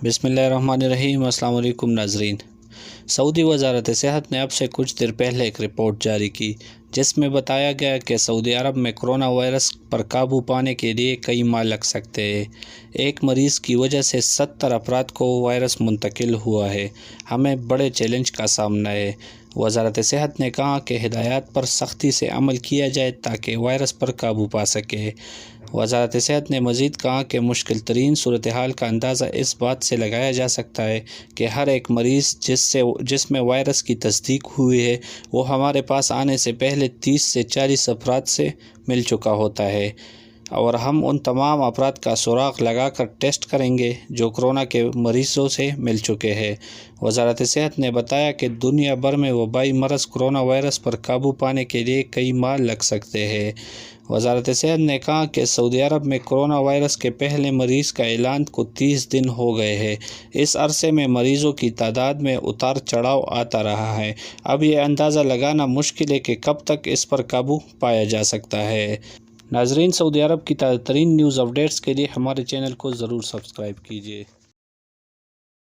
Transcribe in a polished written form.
بسم اللہ الرحمن الرحیم۔ السلام علیکم ناظرین۔ سعودی وزارت صحت نے اب سے کچھ دیر پہلے ایک رپورٹ جاری کی جس میں بتایا گیا کہ سعودی عرب میں کرونا وائرس پر قابو پانے کے لیے کئی ماہ لگ سکتے ہیں۔ ایک مریض کی وجہ سے 70 افراد کو وائرس منتقل ہوا ہے۔ ہمیں بڑے چیلنج کا سامنا ہے۔ وزارت صحت نے کہا کہ ہدایات پر سختی سے عمل کیا جائے تاکہ وائرس پر قابو پا سکے۔ وزارت صحت نے مزید کہا کہ مشکل ترین صورتحال کا اندازہ اس بات سے لگایا جا سکتا ہے کہ ہر ایک مریض جس میں وائرس کی تصدیق ہوئی ہے وہ ہمارے پاس آنے سے پہلے 30 سے 40 افراد سے مل چکا ہوتا ہے، اور ہم ان تمام افراد کا سراغ لگا کر ٹیسٹ کریں گے جو کورونا کے مریضوں سے مل چکے ہیں۔ وزارت صحت نے بتایا کہ دنیا بھر میں وبائی مرض کورونا وائرس پر قابو پانے کے لیے کئی ماہ لگ سکتے ہیں۔ وزارت صحت نے کہا کہ سعودی عرب میں کورونا وائرس کے پہلے مریض کا اعلان کو 30 دن ہو گئے ہیں۔ اس عرصے میں مریضوں کی تعداد میں اتار چڑھاؤ آتا رہا ہے۔ اب یہ اندازہ لگانا مشکل ہے کہ کب تک اس پر قابو پایا جا سکتا ہے۔ ناظرین، سعودی عرب کی تازہ ترین نیوز اپڈیٹس کے لیے ہمارے چینل کو ضرور سبسکرائب کیجیے۔